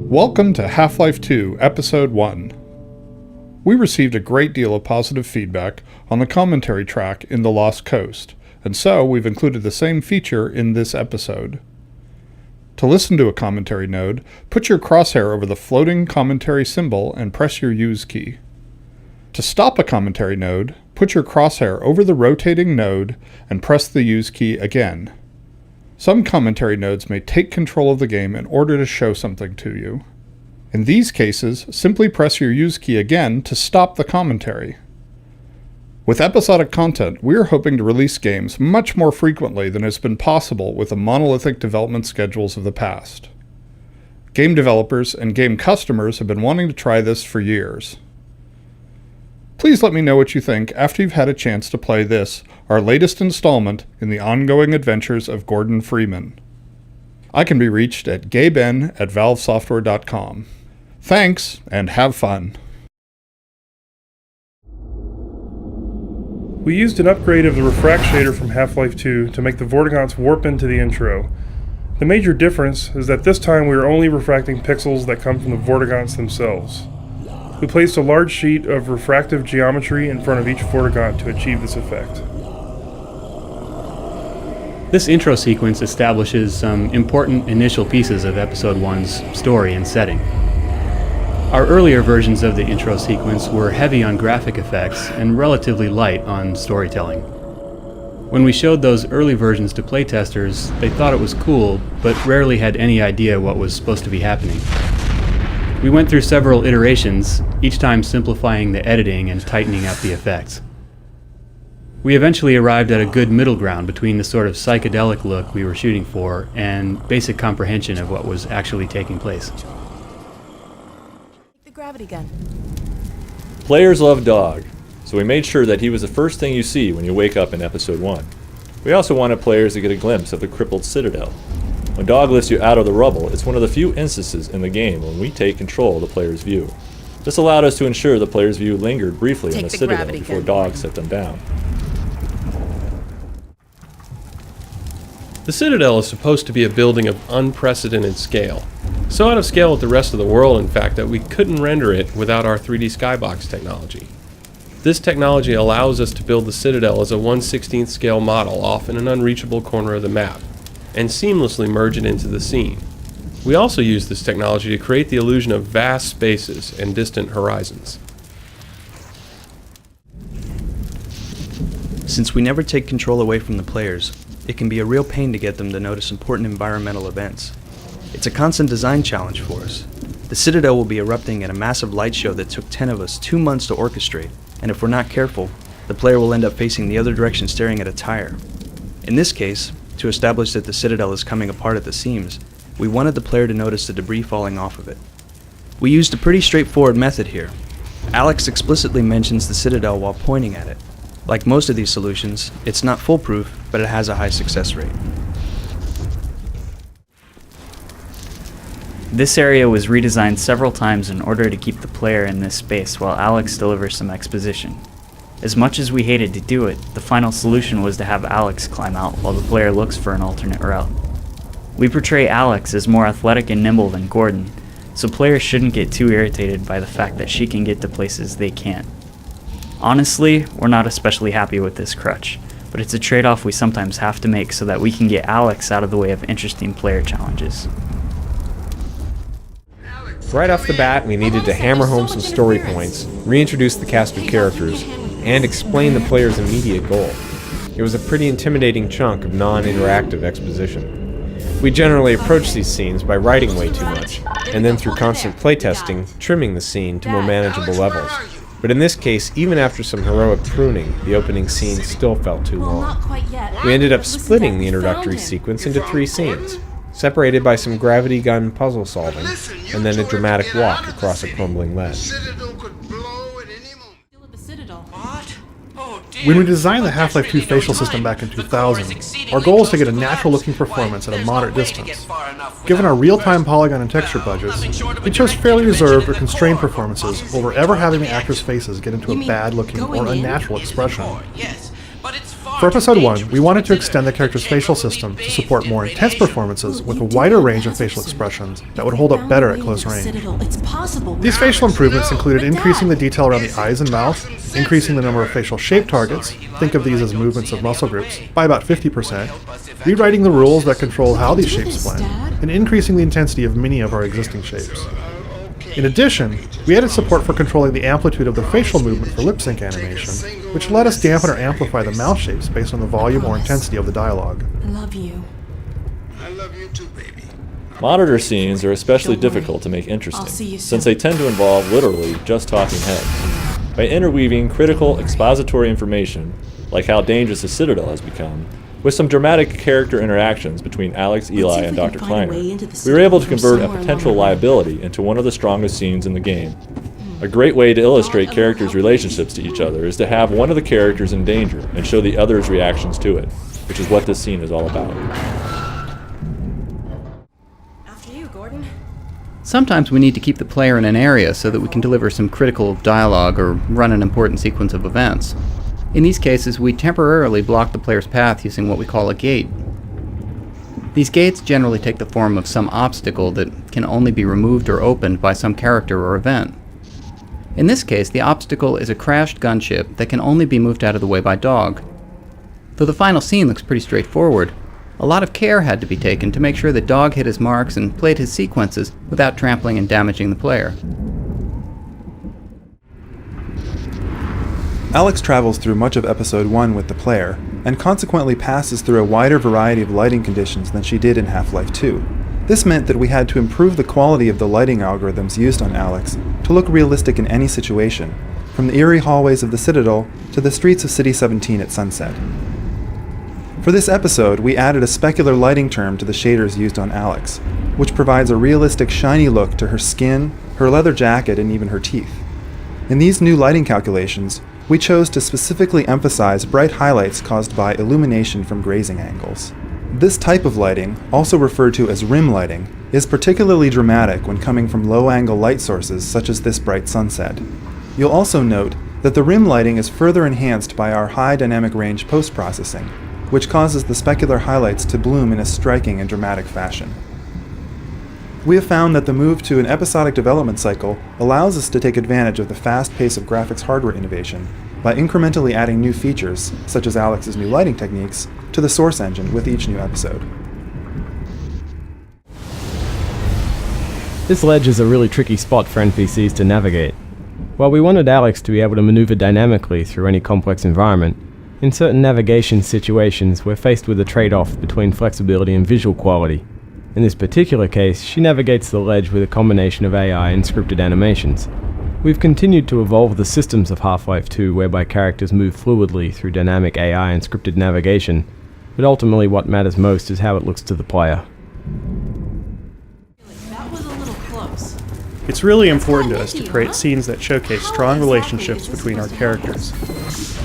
Welcome to Half-Life 2, Episode 1. We received a great deal of positive feedback on the commentary track in The Lost Coast, and so we've included the same feature in this episode. To listen to a commentary node, put your crosshair over the floating commentary symbol and press your Use key. To stop a commentary node, put your crosshair over the rotating node and press the Use key again. Some commentary nodes may take control of the game in order to show something to you. In these cases, simply press your Use key again to stop the commentary. With episodic content, we are hoping to release games much more frequently than has been possible with the monolithic development schedules of the past. Game developers and game customers have been wanting to try this for years. Please let me know what you think after you've had a chance to play this, our latest installment in the ongoing adventures of Gordon Freeman. I can be reached at gayben@valvesoftware.com. Thanks, and have fun. We used an upgrade of the refract shader from Half-Life 2 to make the Vortigaunts warp into the intro. The major difference is that this time we are only refracting pixels that come from the Vortigaunts themselves. We placed a large sheet of refractive geometry in front of each Vortigaunt to achieve this effect. This intro sequence establishes some important initial pieces of Episode 1's story and setting. Our earlier versions of the intro sequence were heavy on graphic effects and relatively light on storytelling. When we showed those early versions to playtesters, they thought it was cool, but rarely had any idea what was supposed to be happening. We went through several iterations, each time simplifying the editing and tightening up the effects. We eventually arrived at a good middle ground between the sort of psychedelic look we were shooting for and basic comprehension of what was actually taking place. The gravity gun. Players love Dog, so we made sure that he was the first thing you see when you wake up in Episode 1. We also wanted players to get a glimpse of the crippled Citadel. When Dog lifts you out of the rubble, it's one of the few instances in the game when we take control of the player's view. This allowed us to ensure the player's view lingered briefly on the Citadel before Dog set them down. The Citadel is supposed to be a building of unprecedented scale. So out of scale with the rest of the world, in fact, that we couldn't render it without our 3D skybox technology. This technology allows us to build the Citadel as a 1/16th scale model off in an unreachable corner of the map, and seamlessly merge it into the scene. We also use this technology to create the illusion of vast spaces and distant horizons. Since we never take control away from the players, it can be a real pain to get them to notice important environmental events. It's a constant design challenge for us. The Citadel will be erupting at a massive light show that took 10 of us 2 months to orchestrate, and if we're not careful, the player will end up facing the other direction staring at a tire. In this case, to establish that the Citadel is coming apart at the seams, we wanted the player to notice the debris falling off of it. We used a pretty straightforward method here. Alyx explicitly mentions the Citadel while pointing at it. Like most of these solutions, it's not foolproof, but it has a high success rate. This area was redesigned several times in order to keep the player in this space while Alyx delivers some exposition. As much as we hated to do it, the final solution was to have Alyx climb out while the player looks for an alternate route. We portray Alyx as more athletic and nimble than Gordon, so players shouldn't get too irritated by the fact that she can get to places they can't. Honestly, we're not especially happy with this crutch, but it's a trade-off we sometimes have to make so that we can get Alyx out of the way of interesting player challenges. Right off the bat, we needed to hammer home some story points, reintroduce the cast of characters, and explain the player's immediate goal. It was a pretty intimidating chunk of non-interactive exposition. We generally approach these scenes by writing way too much, and then through constant playtesting, trimming the scene to more manageable levels. But in this case, even after some heroic pruning, the opening scene still felt too long. We ended up splitting the introductory sequence into 3 scenes, separated by some gravity gun puzzle solving, and then a dramatic walk across a crumbling ledge. When we designed the Half-Life 2 facial system back in 2000, our goal was to get a natural-looking performance at a moderate distance. Given our real-time polygon and texture budgets, we chose fairly reserved or constrained performances over ever having the actors' faces get into a bad-looking or unnatural expression. For Episode 1, we wanted to extend the character's facial system to support more intense performances with a wider range of facial expressions that would hold up better at close range. These facial improvements included increasing the detail around the eyes and mouth, increasing the number of facial shape targets, think of these as movements of muscle groups, by about 50%, rewriting the rules that control how these shapes blend, and increasing the intensity of many of our existing shapes. In addition, we added support for controlling the amplitude of the facial movement for lip sync animation, which let us dampen or amplify the mouth shapes based on the volume or intensity of the dialogue. I love you. I love you too, baby. Monitor scenes are especially difficult to make interesting, since they tend to involve literally just talking heads. By interweaving critical expository information, like how dangerous the Citadel has become, with some dramatic character interactions between Alyx, Eli, and Dr. Kleiner, we were able to convert a potential liability into one of the strongest scenes in the game. A great way to illustrate characters' relationships to each other is to have one of the characters in danger and show the other's reactions to it, which is what this scene is all about. After you, Gordon. Sometimes we need to keep the player in an area so that we can deliver some critical dialogue or run an important sequence of events. In these cases, we temporarily block the player's path using what we call a gate. These gates generally take the form of some obstacle that can only be removed or opened by some character or event. In this case, the obstacle is a crashed gunship that can only be moved out of the way by Dog. Though the final scene looks pretty straightforward, a lot of care had to be taken to make sure that Dog hit his marks and played his sequences without trampling and damaging the player. Alyx travels through much of Episode 1 with the player, and consequently passes through a wider variety of lighting conditions than she did in Half-Life 2. This meant that we had to improve the quality of the lighting algorithms used on Alyx to look realistic in any situation, from the eerie hallways of the Citadel to the streets of City 17 at sunset. For this episode, we added a specular lighting term to the shaders used on Alyx, which provides a realistic shiny look to her skin, her leather jacket, and even her teeth. In these new lighting calculations, we chose to specifically emphasize bright highlights caused by illumination from grazing angles. This type of lighting, also referred to as rim lighting, is particularly dramatic when coming from low-angle light sources such as this bright sunset. You'll also note that the rim lighting is further enhanced by our high dynamic range post-processing, which causes the specular highlights to bloom in a striking and dramatic fashion. We have found that the move to an episodic development cycle allows us to take advantage of the fast pace of graphics hardware innovation by incrementally adding new features, such as Alyx's new lighting techniques, to the source engine with each new episode. This ledge is a really tricky spot for NPCs to navigate. While we wanted Alyx to be able to maneuver dynamically through any complex environment, in certain navigation situations we're faced with a trade-off between flexibility and visual quality. In this particular case, she navigates the ledge with a combination of AI and scripted animations. We've continued to evolve the systems of Half-Life 2 whereby characters move fluidly through dynamic AI and scripted navigation, but ultimately what matters most is how it looks to the player. That was a little close. It's really important to us to create scenes that showcase strong relationships between our characters.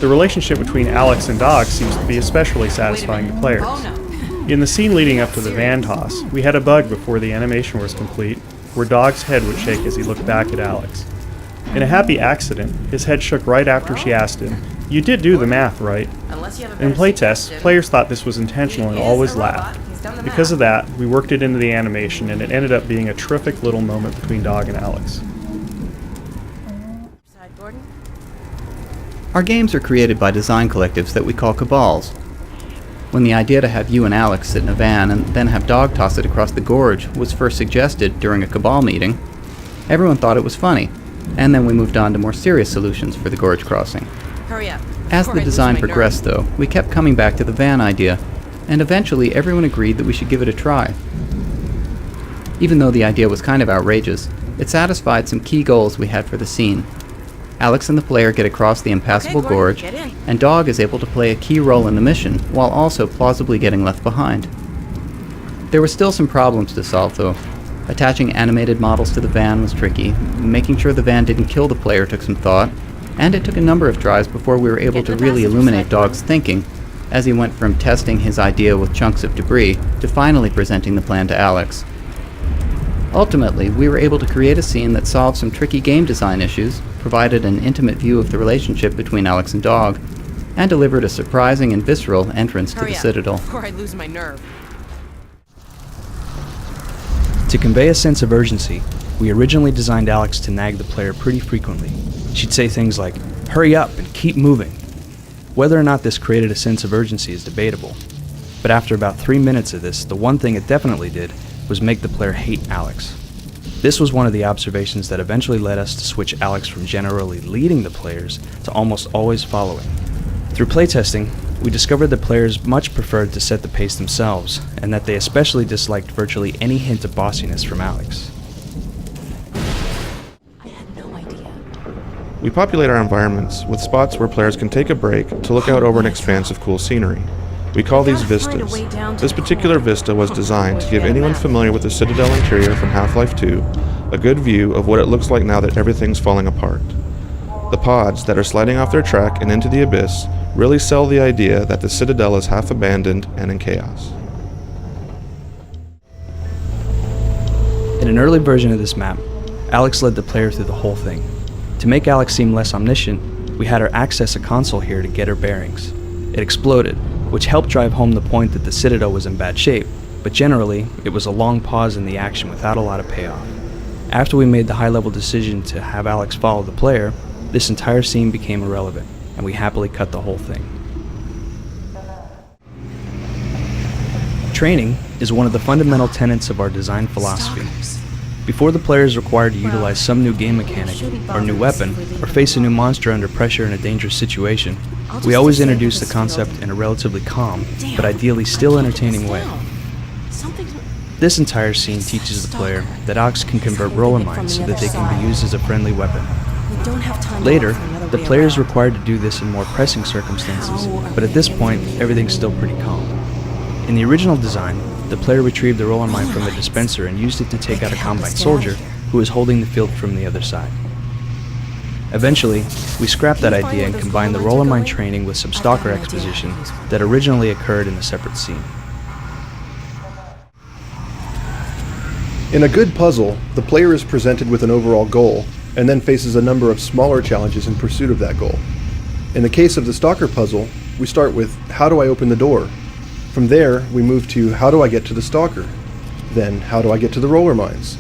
The relationship between Alyx and Dog seems to be especially satisfying to players. In the scene leading up to the van toss, we had a bug before the animation was complete, where Dog's head would shake as he looked back at Alyx. In a happy accident, his head shook right after she asked him, "You did do the math, right?" In playtests, players thought this was intentional and always laughed. Because of that, we worked it into the animation and it ended up being a terrific little moment between Dog and Alyx. Our games are created by design collectives that we call cabals. When the idea to have you and Alyx sit in a van and then have Dog toss it across the gorge was first suggested during a cabal meeting, everyone thought it was funny, and then we moved on to more serious solutions for the gorge crossing. Hurry up. As the design progressed, though, we kept coming back to the van idea, and eventually everyone agreed that we should give it a try. Even though the idea was kind of outrageous, it satisfied some key goals we had for the scene. Alyx and the player get across the impassable gorge, and Dog is able to play a key role in the mission, while also plausibly getting left behind. There were still some problems to solve, though. Attaching animated models to the van was tricky, making sure the van didn't kill the player took some thought, and it took a number of tries before we were able to really illuminate Dog's thinking, as he went from testing his idea with chunks of debris to finally presenting the plan to Alyx. Ultimately, we were able to create a scene that solved some tricky game design issues, provided an intimate view of the relationship between Alyx and Dog, and delivered a surprising and visceral entrance to Hurry the up, Citadel. Before I lose my nerve. To convey a sense of urgency, we originally designed Alyx to nag the player pretty frequently. She'd say things like, "Hurry up and keep moving." Whether or not this created a sense of urgency is debatable, but after about 3 minutes of this, the one thing it definitely did was make the player hate Alyx. This was one of the observations that eventually led us to switch Alyx from generally leading the players to almost always following. Through playtesting, we discovered that players much preferred to set the pace themselves, and that they especially disliked virtually any hint of bossiness from Alyx. We populate our environments with spots where players can take a break to look out over an expanse of cool scenery. We call these vistas. This particular vista was designed to give anyone familiar with the Citadel interior from Half-Life 2 a good view of what it looks like now that everything's falling apart. The pods that are sliding off their track and into the abyss really sell the idea that the Citadel is half abandoned and in chaos. In an early version of this map, Alyx led the player through the whole thing. To make Alyx seem less omniscient, we had her access a console here to get her bearings. It exploded, which helped drive home the point that the Citadel was in bad shape, but generally, it was a long pause in the action without a lot of payoff. After we made the high-level decision to have Alyx follow the player, this entire scene became irrelevant, and we happily cut the whole thing. Training is one of the fundamental tenets of our design philosophy. Before the player is required to utilize some new game mechanic, or new weapon, or face a new monster under pressure in a dangerous situation, we always introduce the concept in a relatively calm, but ideally still entertaining way. This entire scene teaches the player that Alyx can convert roller mines so that they can be used as a friendly weapon. Later, the player is required to do this in more pressing circumstances, but at this point, everything's still pretty calm. In the original design, the player retrieved the roller mine from a dispenser and used it to take out a combat soldier who was holding the field from the other side. Eventually, we scrapped that idea and combined the roller mine training with some Stalker exposition that originally occurred in a separate scene. In a good puzzle, the player is presented with an overall goal, and then faces a number of smaller challenges in pursuit of that goal. In the case of the Stalker puzzle, we start with, how do I open the door? From there, we move to, how do I get to the Stalker? Then, how do I get to the roller mines?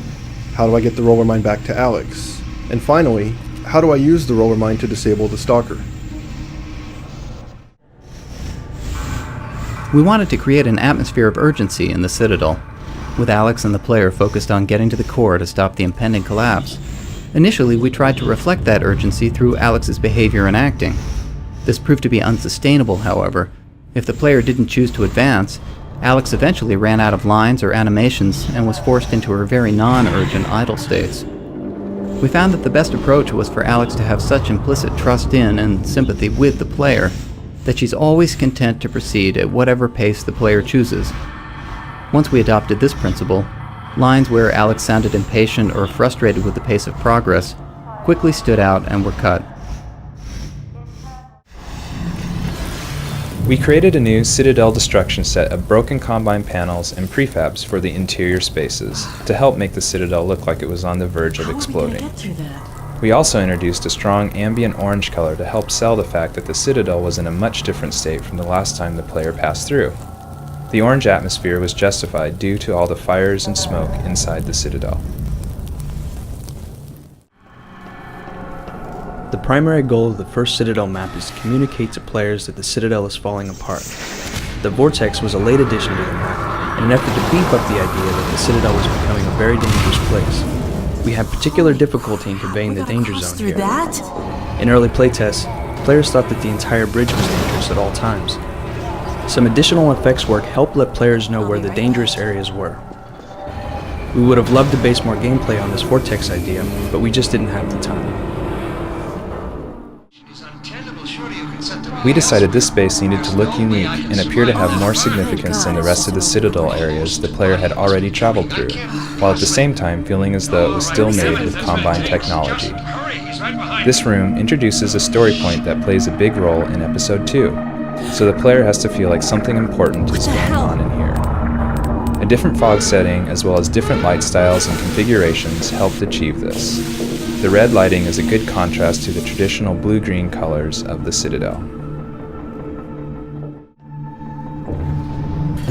How do I get the roller mine back to Alyx? And finally, how do I use the roller mine to disable the Stalker? We wanted to create an atmosphere of urgency in the Citadel, with Alyx and the player focused on getting to the core to stop the impending collapse. Initially, we tried to reflect that urgency through Alyx's behavior and acting. This proved to be unsustainable, however. If the player didn't choose to advance, Alyx eventually ran out of lines or animations and was forced into her very non-urgent idle states. We found that the best approach was for Alyx to have such implicit trust in and sympathy with the player that she's always content to proceed at whatever pace the player chooses. Once we adopted this principle, lines where Alyx sounded impatient or frustrated with the pace of progress quickly stood out and were cut. We created a new Citadel destruction set of broken Combine panels and prefabs for the interior spaces to help make the Citadel look like it was on the verge of exploding. We also introduced a strong ambient orange color to help sell the fact that the Citadel was in a much different state from the last time the player passed through. The orange atmosphere was justified due to all the fires and smoke inside the Citadel. The primary goal of the first Citadel map is to communicate to players that the Citadel is falling apart. The Vortex was a late addition to the map, in an effort to beef up the idea that the Citadel was becoming a very dangerous place. We had particular difficulty in conveying the danger zone here. In early playtests, players thought that the entire bridge was dangerous at all times. Some additional effects work helped let players know where the dangerous areas were. We would have loved to base more gameplay on this Vortex idea, but we just didn't have the time. We decided this space needed to look unique and appear to have more significance than the rest of the Citadel areas the player had already traveled through, while at the same time feeling as though it was still made with Combine technology. This room introduces a story point that plays a big role in Episode 2, so the player has to feel like something important is going on in here. A different fog setting as well as different light styles and configurations helped achieve this. The red lighting is a good contrast to the traditional blue-green colors of the Citadel.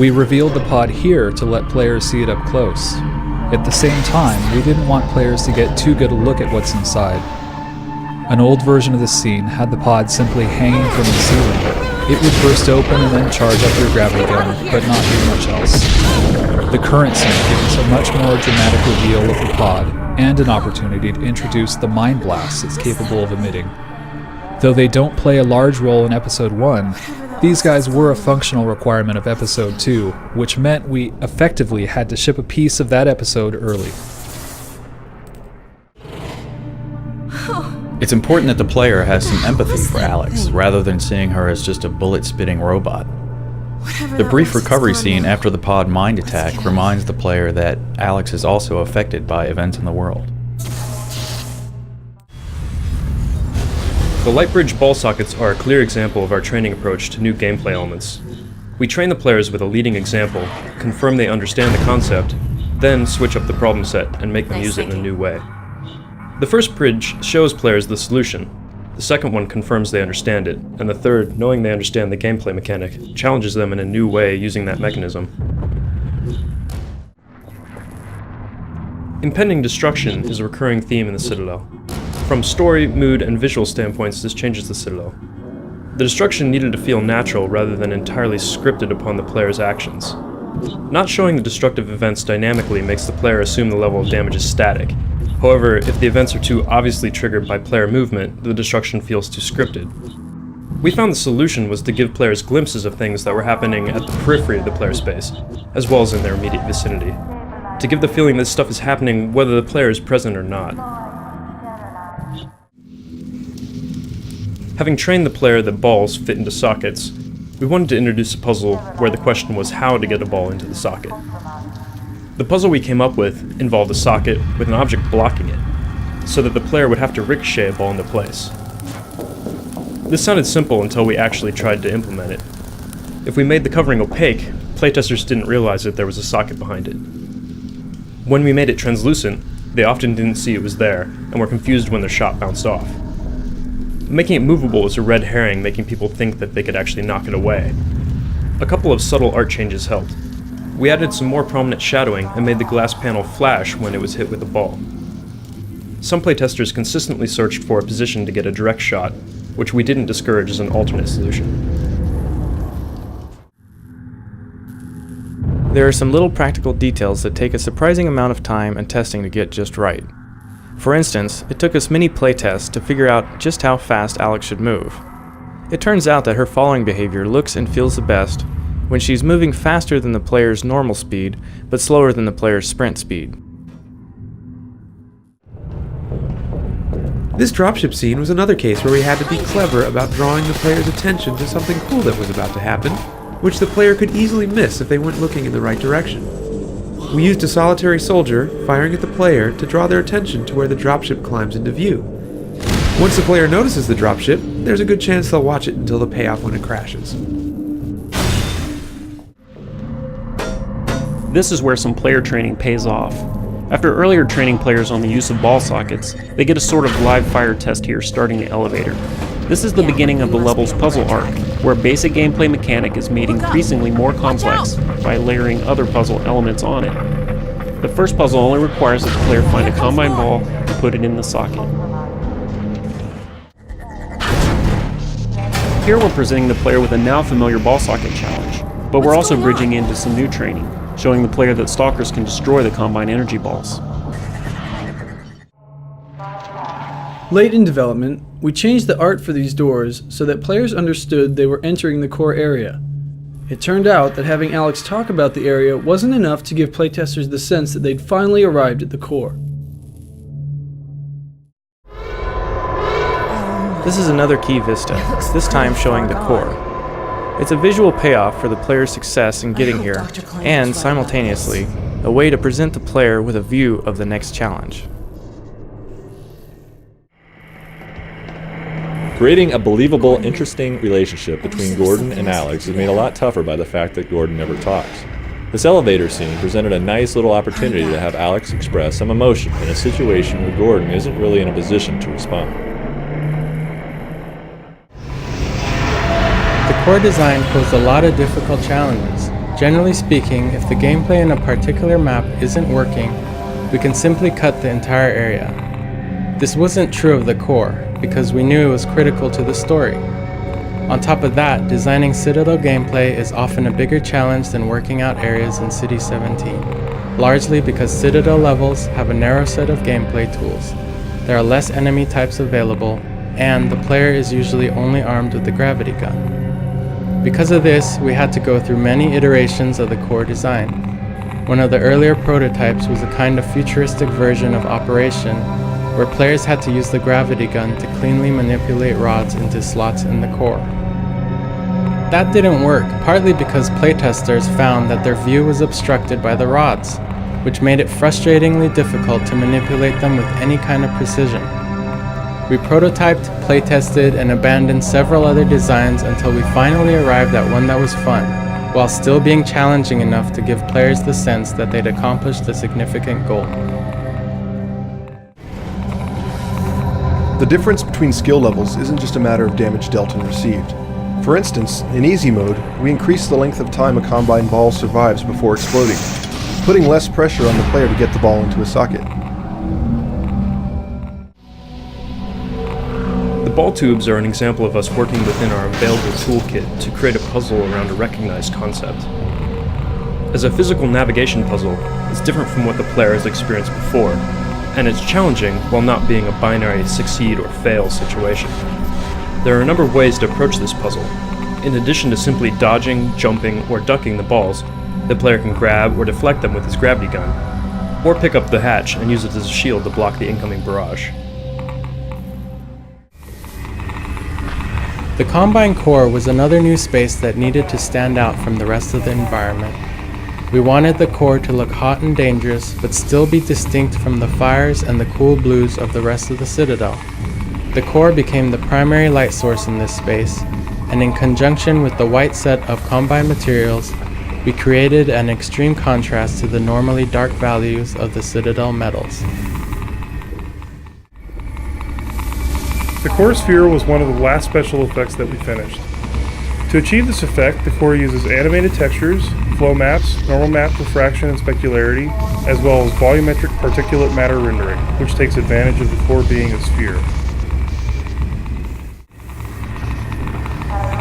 We revealed the pod here to let players see it up close. At the same time, we didn't want players to get too good a look at what's inside. An old version of the scene had the pod simply hanging from the ceiling. It would burst open and then charge up your gravity gun, but not do much else. The current scene gives us a much more dramatic reveal of the pod, and an opportunity to introduce the mind blasts it's capable of emitting. Though they don't play a large role in Episode 1, these guys were a functional requirement of Episode 2, which meant we effectively had to ship a piece of that episode early. It's important that the player has some empathy for Alyx, rather than seeing her as just a bullet-spitting robot. The brief recovery scene after the pod mind attack reminds the player that Alyx is also affected by events in the world. The light bridge ball sockets are a clear example of our training approach to new gameplay elements. We train the players with a leading example, confirm they understand the concept, then switch up the problem set and make them use it in a new way. The first bridge shows players the solution, the second one confirms they understand it, and the third, knowing they understand the gameplay mechanic, challenges them in a new way using that mechanism. Impending destruction is a recurring theme in the Citadel. From story, mood, and visual standpoints, this changes the Citadel. The destruction needed to feel natural rather than entirely scripted upon the player's actions. Not showing the destructive events dynamically makes the player assume the level of damage is static. However, if the events are too obviously triggered by player movement, the destruction feels too scripted. We found the solution was to give players glimpses of things that were happening at the periphery of the player space, as well as in their immediate vicinity, to give the feeling that stuff is happening whether the player is present or not. Having trained the player that balls fit into sockets, we wanted to introduce a puzzle where the question was how to get a ball into the socket. The puzzle we came up with involved a socket with an object blocking it, so that the player would have to ricochet a ball into place. This sounded simple until we actually tried to implement it. If we made the covering opaque, playtesters didn't realize that there was a socket behind it. When we made it translucent, they often didn't see it was there, and were confused when their shot bounced off. Making it movable was a red herring, making people think that they could actually knock it away. A couple of subtle art changes helped. We added some more prominent shadowing and made the glass panel flash when it was hit with a ball. Some playtesters consistently searched for a position to get a direct shot, which we didn't discourage as an alternate solution. There are some little practical details that take a surprising amount of time and testing to get just right. For instance, it took us many playtests to figure out just how fast Alyx should move. It turns out that her following behavior looks and feels the best when she's moving faster than the player's normal speed, but slower than the player's sprint speed. This dropship scene was another case where we had to be clever about drawing the player's attention to something cool that was about to happen, which the player could easily miss if they weren't looking in the right direction. We used a solitary soldier firing at the player to draw their attention to where the dropship climbs into view. Once the player notices the dropship, there's a good chance they'll watch it until the payoff when it crashes. This is where some player training pays off. After earlier training players on the use of ball sockets, they get a sort of live fire test here starting the elevator. This is the beginning of the level's puzzle arc, where basic gameplay mechanic is made increasingly more complex by layering other puzzle elements on it. The first puzzle only requires that the player find a combine ball and put it in the socket. Here we're presenting the player with a now familiar ball socket challenge, but we're also bridging into some new training, showing the player that Stalkers can destroy the Combine energy balls. Late in development, we changed the art for these doors so that players understood they were entering the core area. It turned out that having Alyx talk about the area wasn't enough to give playtesters the sense that they'd finally arrived at the core. This is another key vista, this time showing the core. It's a visual payoff for the player's success in getting here, and simultaneously, a way to present the player with a view of the next challenge. Creating a believable, interesting relationship between Gordon and Alyx is made a lot tougher by the fact that Gordon never talks. This elevator scene presented a nice little opportunity to have Alyx express some emotion in a situation where Gordon isn't really in a position to respond. The core design posed a lot of difficult challenges, Generally speaking, if the gameplay in a particular map isn't working, we can simply cut the entire area. This wasn't true of the core, because we knew it was critical to the story. On top of that, designing Citadel gameplay is often a bigger challenge than working out areas in City 17, largely because Citadel levels have a narrow set of gameplay tools. There are less enemy types available, and the player is usually only armed with the gravity gun. Because of this, we had to go through many iterations of the core design. One of the earlier prototypes was a kind of futuristic version of Operation, where players had to use the gravity gun to cleanly manipulate rods into slots in the core. That didn't work, partly because playtesters found that their view was obstructed by the rods, which made it frustratingly difficult to manipulate them with any kind of precision. We prototyped, playtested, and abandoned several other designs until we finally arrived at one that was fun, while still being challenging enough to give players the sense that they'd accomplished a significant goal. The difference between skill levels isn't just a matter of damage dealt and received. For instance, in easy mode, we increase the length of time a combine ball survives before exploding, putting less pressure on the player to get the ball into a socket. The ball tubes are an example of us working within our available toolkit to create a puzzle around a recognized concept. As a physical navigation puzzle, it's different from what the player has experienced before, and it's challenging while not being a binary succeed or fail situation. There are a number of ways to approach this puzzle. In addition to simply dodging, jumping, or ducking the balls, the player can grab or deflect them with his gravity gun, or pick up the hatch and use it as a shield to block the incoming barrage. The Combine core was another new space that needed to stand out from the rest of the environment. We wanted the core to look hot and dangerous, but still be distinct from the fires and the cool blues of the rest of the Citadel. The core became the primary light source in this space, and in conjunction with the white set of Combine materials, we created an extreme contrast to the normally dark values of the Citadel metals. The core sphere was one of the last special effects that we finished. To achieve this effect, the core uses animated textures, flow maps, normal map refraction and specularity, as well as volumetric particulate matter rendering, which takes advantage of the core being a sphere.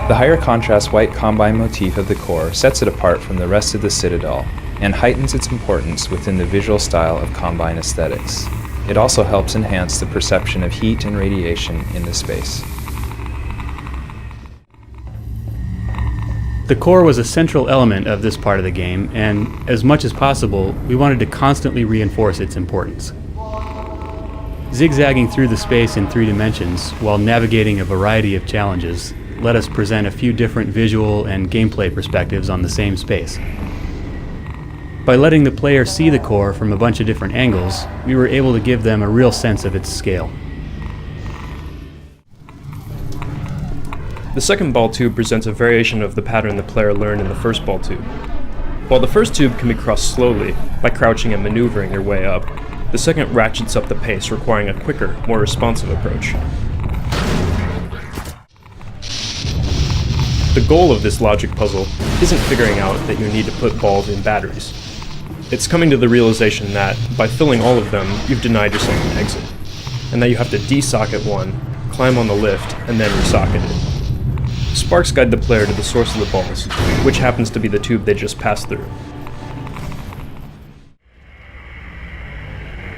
The higher contrast white Combine motif of the core sets it apart from the rest of the Citadel and heightens its importance within the visual style of Combine aesthetics. It also helps enhance the perception of heat and radiation in the space. The core was a central element of this part of the game, and as much as possible, we wanted to constantly reinforce its importance. Zigzagging through the space in 3 dimensions while navigating a variety of challenges let us present a few different visual and gameplay perspectives on the same space. By letting the player see the core from a bunch of different angles, we were able to give them a real sense of its scale. The second ball tube presents a variation of the pattern the player learned in the first ball tube. While the first tube can be crossed slowly, by crouching and maneuvering your way up, the second ratchets up the pace, requiring a quicker, more responsive approach. The goal of this logic puzzle isn't figuring out that you need to put balls in batteries. It's coming to the realization that, by filling all of them, you've denied yourself an exit, and that you have to desocket one, climb on the lift, and then resocket it. Sparks guide the player to the source of the balls, which happens to be the tube they just passed through.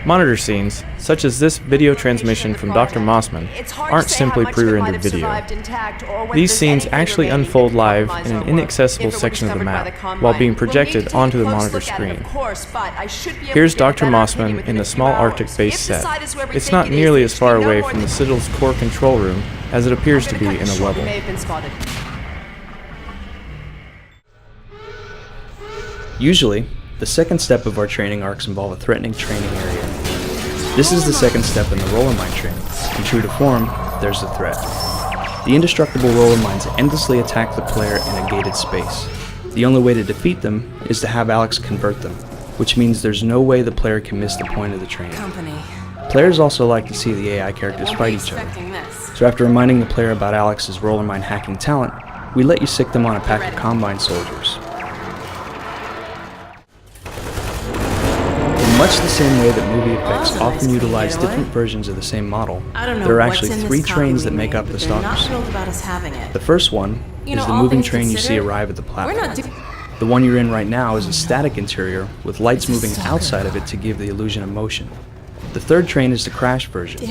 Monitor scenes, such as this video transmission from Dr. Mossman, aren't simply pre-rendered video. These scenes actually unfold live in an inaccessible section of the map, while being projected onto the monitor screen. Here's Dr. Mossman in the small Arctic base set. It's not nearly as far away from the Citadel's core control room as it appears to be in a level. Usually, the second step of our training arcs involve a threatening training area. This is the second step in the roller mine training, and true to form, there's the threat. The indestructible roller mines endlessly attack the player in a gated space. The only way to defeat them is to have Alyx convert them, which means there's no way the player can miss the point of the training. Players also like to see the AI characters fight each other. So after reminding the player about Alyx's roller mine hacking talent, we let you sick them on a pack of Combine soldiers. much the same way that movie effects often utilize different versions of the same model, there are actually 3 trains that make up the Stalker scene. The first one is the moving train you see arrive at the platform. The one you're in right now is a static interior with lights moving outside of it to give the illusion of motion. The third train is the crash version.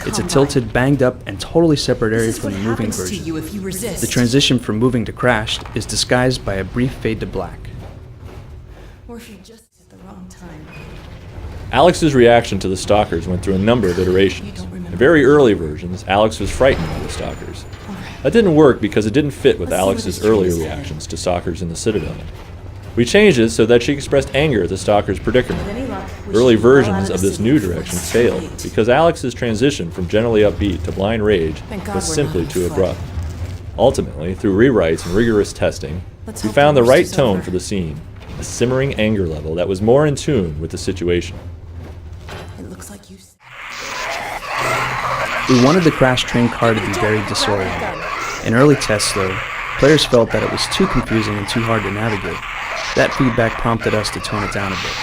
It's a tilted, banged up, and totally separate area from the moving version. The transition from moving to crashed is disguised by a brief fade to black. Or if you just at the wrong time. Alyx's reaction to the Stalkers went through a number of iterations. In very early versions, Alyx was frightened by the Stalkers. That didn't work because it didn't fit with Alyx's earlier reactions to Stalkers in the Citadel. We changed it so that she expressed anger at the Stalker's predicament. Early versions of this new direction failed because Alyx's transition from generally upbeat to blind rage was simply too abrupt. Ultimately, through rewrites and rigorous testing, we found the right tone for the scene, a simmering anger level that was more in tune with the situation. It looks like you. We wanted the crash train car to be very disorienting. In early tests, though, players felt that it was too confusing and too hard to navigate. That feedback prompted us to tone it down a bit.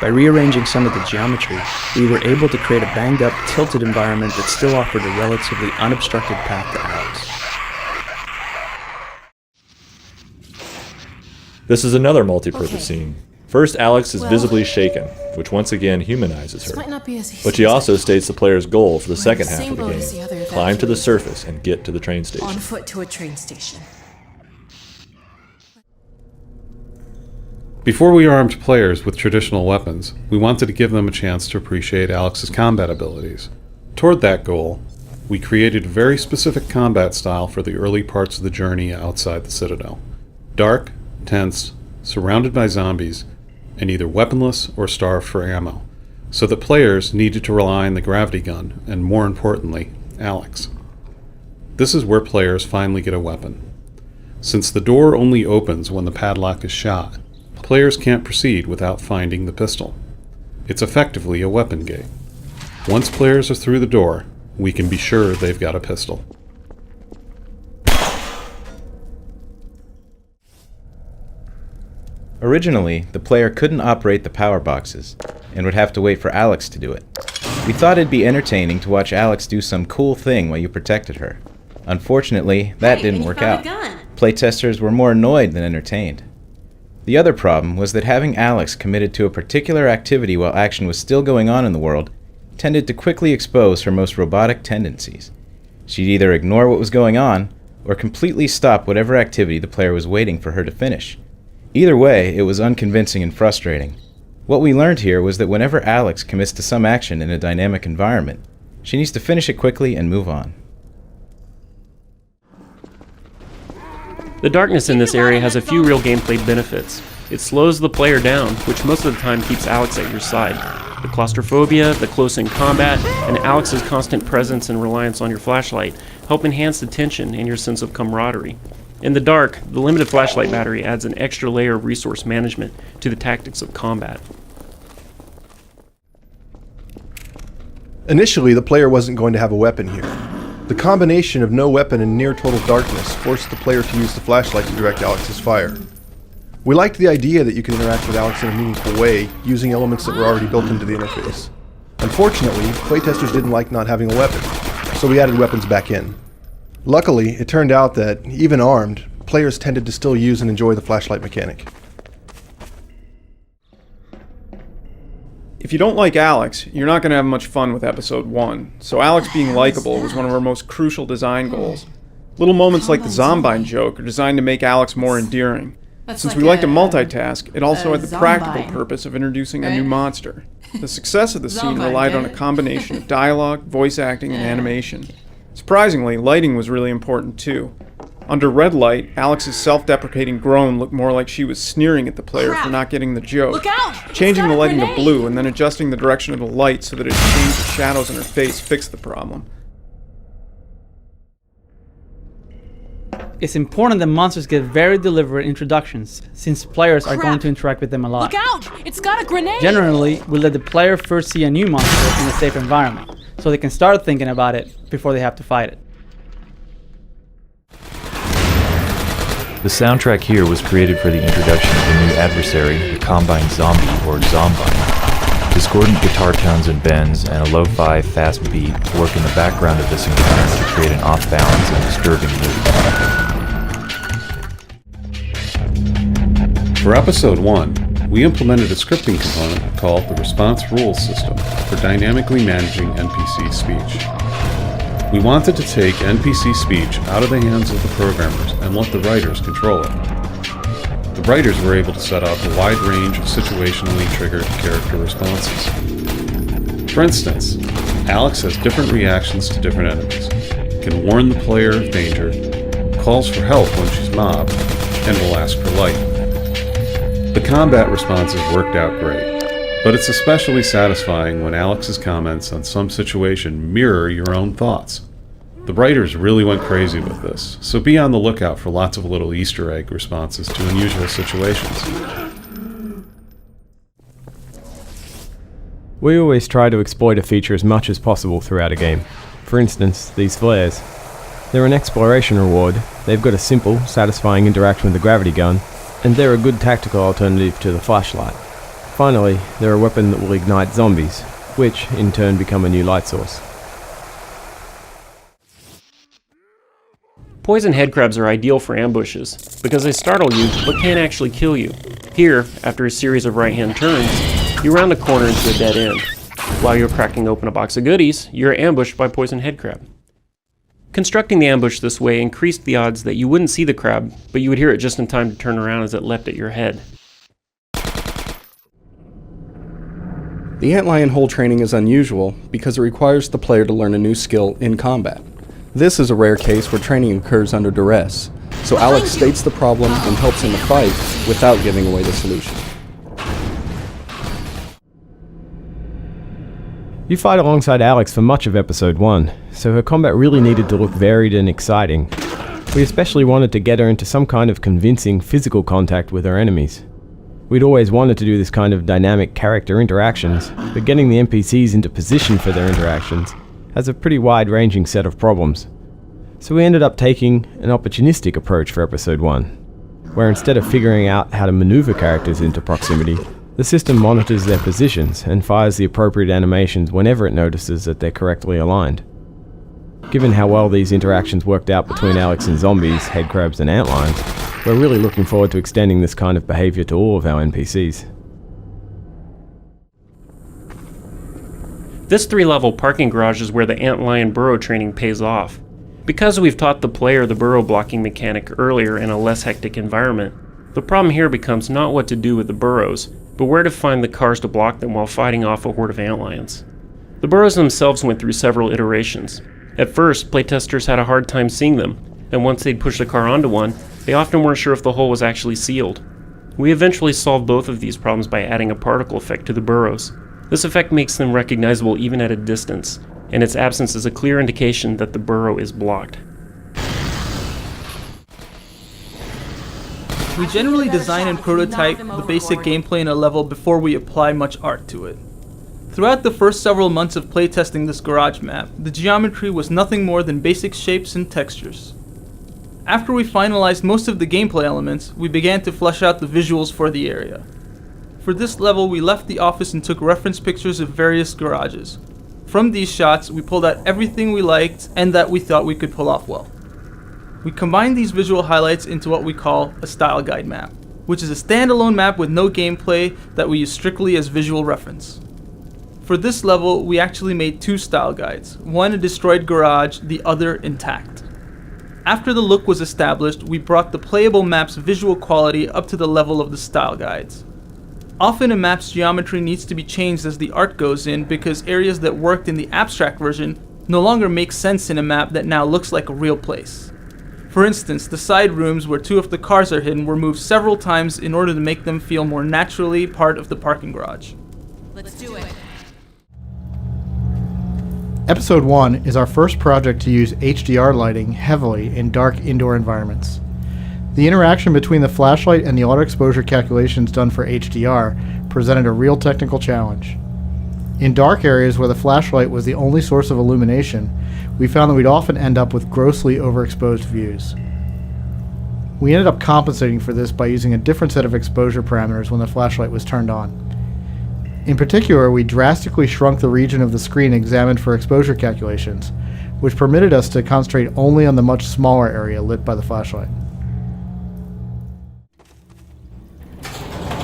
By rearranging some of the geometry, we were able to create a banged-up, tilted environment that still offered a relatively unobstructed path to Alyx. This is another multi-purpose scene. First, Alyx is visibly shaken, which once again humanizes her. But she also states the player's goal for the second half of the game: climb to the surface and get to the train station. On foot to a train station. Before we armed players with traditional weapons, we wanted to give them a chance to appreciate Alyx's combat abilities. Toward that goal, we created a very specific combat style for the early parts of the journey outside the Citadel. Dark, tense, surrounded by zombies, and either weaponless or starved for ammo, so that players needed to rely on the gravity gun, and more importantly, Alyx. This is where players finally get a weapon. Since the door only opens when the padlock is shot, players can't proceed without finding the pistol. It's effectively a weapon gate. Once players are through the door, we can be sure they've got a pistol. Originally, the player couldn't operate the power boxes, and would have to wait for Alyx to do it. We thought it'd be entertaining to watch Alyx do some cool thing while you protected her. Unfortunately, that didn't work out. Playtesters were more annoyed than entertained. The other problem was that having Alyx committed to a particular activity while action was still going on in the world tended to quickly expose her most robotic tendencies. She'd either ignore what was going on, or completely stop whatever activity the player was waiting for her to finish. Either way, it was unconvincing and frustrating. What we learned here was that whenever Alyx commits to some action in a dynamic environment, she needs to finish it quickly and move on. The darkness in this area has a few real gameplay benefits. It slows the player down, which most of the time keeps Alyx at your side. The claustrophobia, the close-in combat, and Alyx's constant presence and reliance on your flashlight help enhance the tension and your sense of camaraderie. In the dark, the limited flashlight battery adds an extra layer of resource management to the tactics of combat. Initially, the player wasn't going to have a weapon here. The combination of no weapon and near total darkness forced the player to use the flashlight to direct Alyx's fire. We liked the idea that you could interact with Alyx in a meaningful way, using elements that were already built into the interface. Unfortunately, playtesters didn't like not having a weapon, so we added weapons back in. Luckily, it turned out that, even armed, players tended to still use and enjoy the flashlight mechanic. If you don't like Alyx, you're not going to have much fun with Episode 1, so Alyx being likable was one of our most crucial design goals. Little moments like the Zombine joke are designed to make Alyx more endearing. Since we like to multitask, it also had the practical purpose of introducing a new monster. The success of the scene relied on a combination of dialogue, voice acting, and animation. Surprisingly, lighting was really important too. Under red light, Alyx's self-deprecating groan looked more like she was sneering at the player for not getting the joke. Look out! Changing the lighting to blue and then adjusting the direction of the light so that it changed the shadows on her face fixed the problem. It's important that monsters get very deliberate introductions, since players are going to interact with them a lot. Look out! It's got a grenade! Generally, we let the player first see a new monster in a safe environment, so they can start thinking about it before they have to fight it. The soundtrack here was created for the introduction of the new adversary, the Combine Zombie, or Zombine. The Discordant guitar tones and bends and a lo-fi fast beat work in the background of this encounter to create an off-balance and disturbing mood. For Episode 1, we implemented a scripting component called the Response Rules System for dynamically managing NPC speech. We wanted to take NPC speech out of the hands of the programmers and let the writers control it. The writers were able to set up a wide range of situationally triggered character responses. For instance, Alyx has different reactions to different enemies, can warn the player of danger, calls for help when she's mobbed, and will ask for light. The combat responses worked out great, but it's especially satisfying when Alyx's comments on some situation mirror your own thoughts. The writers really went crazy with this, so be on the lookout for lots of little Easter egg responses to unusual situations. We always try to exploit a feature as much as possible throughout a game. For instance, these flares. They're an exploration reward, they've got a simple, satisfying interaction with the gravity gun, and they're a good tactical alternative to the flashlight. Finally, they're a weapon that will ignite zombies, which, in turn, become a new light source. Poison headcrabs are ideal for ambushes, because they startle you, but can't actually kill you. Here, after a series of right-hand turns, you round a corner into a dead end. While you're cracking open a box of goodies, you're ambushed by poison headcrab. Constructing the ambush this way increased the odds that you wouldn't see the crab, but you would hear it just in time to turn around as it leapt at your head. The Antlion hole training is unusual because it requires the player to learn a new skill in combat. This is a rare case where training occurs under duress, so Alyx states the problem and helps in the fight without giving away the solution. You fight alongside Alyx for much of Episode 1, so her combat really needed to look varied and exciting. We especially wanted to get her into some kind of convincing physical contact with her enemies. We'd always wanted to do this kind of dynamic character interactions, but getting the NPCs into position for their interactions has a pretty wide-ranging set of problems. So we ended up taking an opportunistic approach for Episode 1, where instead of figuring out how to maneuver characters into proximity, the system monitors their positions and fires the appropriate animations whenever it notices that they're correctly aligned. Given how well these interactions worked out between Alyx and zombies, headcrabs and antlions, we're really looking forward to extending this kind of behavior to all of our NPCs. This 3-level parking garage is where the Antlion burrow training pays off. Because we've taught the player the burrow blocking mechanic earlier in a less hectic environment, the problem here becomes not what to do with the burrows, but where to find the cars to block them while fighting off a horde of antlions. The burrows themselves went through several iterations. At first, playtesters had a hard time seeing them, and once they'd push the car onto one, they often weren't sure if the hole was actually sealed. We eventually solved both of these problems by adding a particle effect to the burrows. This effect makes them recognizable even at a distance, and its absence is a clear indication that the burrow is blocked. We generally design and prototype the basic gameplay in a level before we apply much art to it. Throughout the first several months of playtesting this garage map, the geometry was nothing more than basic shapes and textures. After we finalized most of the gameplay elements, we began to flesh out the visuals for the area. For this level, we left the office and took reference pictures of various garages. From these shots, we pulled out everything we liked and that we thought we could pull off well. We combined these visual highlights into what we call a style guide map, which is a standalone map with no gameplay that we use strictly as visual reference. For this level, we actually made 2 style guides, one a destroyed garage, the other intact. After the look was established, we brought the playable map's visual quality up to the level of the style guides. Often a map's geometry needs to be changed as the art goes in because areas that worked in the abstract version no longer make sense in a map that now looks like a real place. For instance, the side rooms where 2 of the cars are hidden were moved several times in order to make them feel more naturally part of the parking garage. Let's do it. Episode 1 is our first project to use HDR lighting heavily in dark indoor environments. The interaction between the flashlight and the auto exposure calculations done for HDR presented a real technical challenge. In dark areas where the flashlight was the only source of illumination, we found that we'd often end up with grossly overexposed views. We ended up compensating for this by using a different set of exposure parameters when the flashlight was turned on. In particular, we drastically shrunk the region of the screen examined for exposure calculations, which permitted us to concentrate only on the much smaller area lit by the flashlight.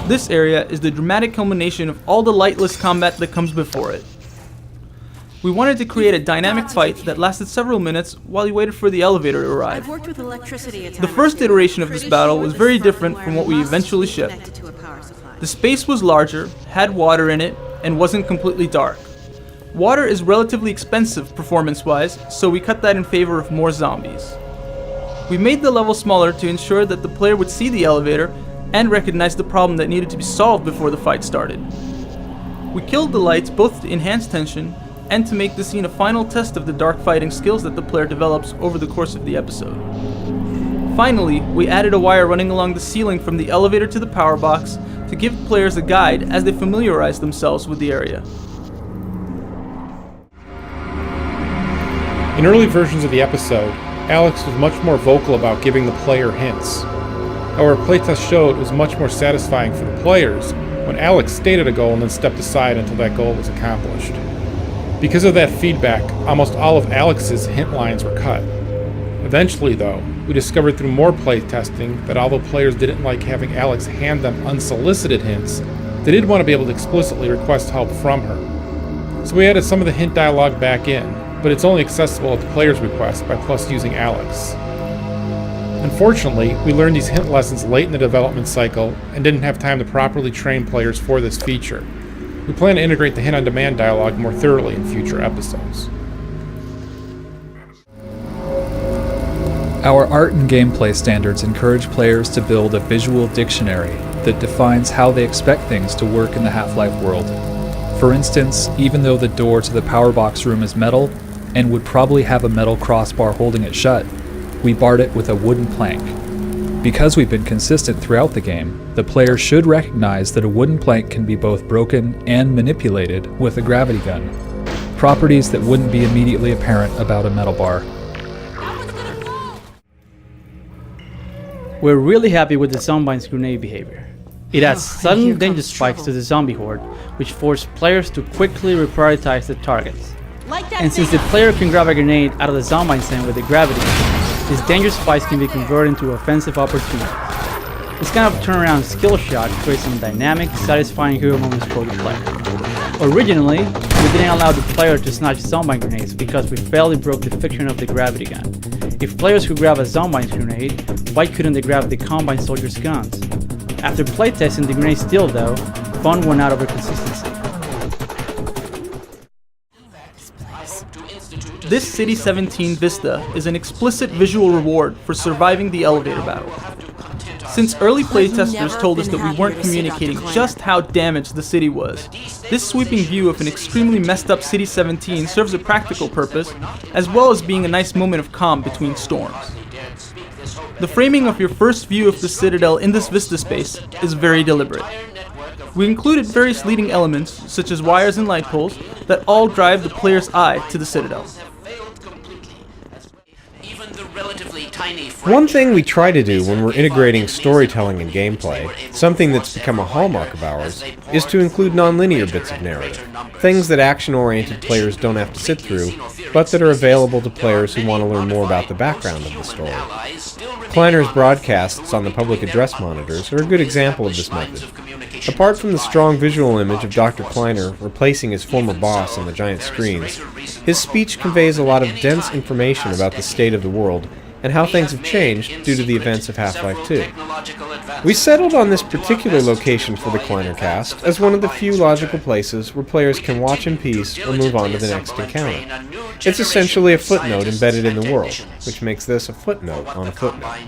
This area is the dramatic culmination of all the lightless combat that comes before it. We wanted to create a dynamic fight that lasted several minutes while you waited for the elevator to arrive. I've worked with electricity The first iteration of this battle was very different from what we eventually shipped. The space was larger, had water in it, and wasn't completely dark. Water is relatively expensive performance-wise, so we cut that in favor of more zombies. We made the level smaller to ensure that the player would see the elevator and recognize the problem that needed to be solved before the fight started. We killed the lights both to enhance tension and to make the scene a final test of the dark fighting skills that the player develops over the course of the episode. Finally, we added a wire running along the ceiling from the elevator to the power box to give players a guide as they familiarize themselves with the area. In early versions of the episode, Alyx was much more vocal about giving the player hints. However, playtests showed it was much more satisfying for the players when Alyx stated a goal and then stepped aside until that goal was accomplished. Because of that feedback, almost all of Alyx's hint lines were cut. Eventually, though, we discovered through more playtesting that although players didn't like having Alyx hand them unsolicited hints, they did want to be able to explicitly request help from her. So we added some of the hint dialogue back in, but it's only accessible at the player's request by Plus using Alyx. Unfortunately, we learned these hint lessons late in the development cycle and didn't have time to properly train players for this feature. We plan to integrate the hint-on-demand dialogue more thoroughly in future episodes. Our art and gameplay standards encourage players to build a visual dictionary that defines how they expect things to work in the Half-Life world. For instance, even though the door to the power box room is metal and would probably have a metal crossbar holding it shut, we barred it with a wooden plank. Because we've been consistent throughout the game, the player should recognize that a wooden plank can be both broken and manipulated with a gravity gun, properties that wouldn't be immediately apparent about a metal bar. We're really happy with the Zombine's grenade behavior. It adds sudden danger spikes to the zombie horde, which force players to quickly reprioritize the targets. And since the player can grab a grenade out of the Zombine stand with the gravity gun, these danger spikes can be converted into offensive opportunities. This kind of turnaround skill shot creates some dynamic, satisfying hero moments for the player. Originally, we didn't allow the player to snatch Zombine grenades because we fairly broke the fiction of the gravity gun. If players could grab a Zombine grenade, why couldn't they grab the Combine soldiers' guns? After playtesting the grenade steal though, fun went out over consistency. This City 17 Vista is an explicit visual reward for surviving the elevator battle. Since early playtesters told us that we weren't communicating just how damaged the city was, this sweeping view of an extremely messed up City 17 serves a practical purpose, as well as being a nice moment of calm between storms. The framing of your first view of the Citadel in this Vista space is very deliberate. We included various leading elements, such as wires and light poles, that all drive the player's eye to the Citadel. One thing we try to do when we're integrating storytelling and gameplay, something that's become a hallmark of ours, is to include non-linear bits of narrative. Things that action-oriented players don't have to sit through, but that are available to players who want to learn more about the background of the story. Kleiner's broadcasts on the public address monitors are a good example of this method. Apart from the strong visual image of Dr. Kleiner replacing his former boss on the giant screens, his speech conveys a lot of dense information about the state of the world and how things have changed due to the events of Half-Life 2. We settled on this particular location for the Kleiner cast as one of the few logical places where players can watch in peace or move on to the next encounter. It's essentially a footnote embedded in the world, which makes this a footnote on a footnote.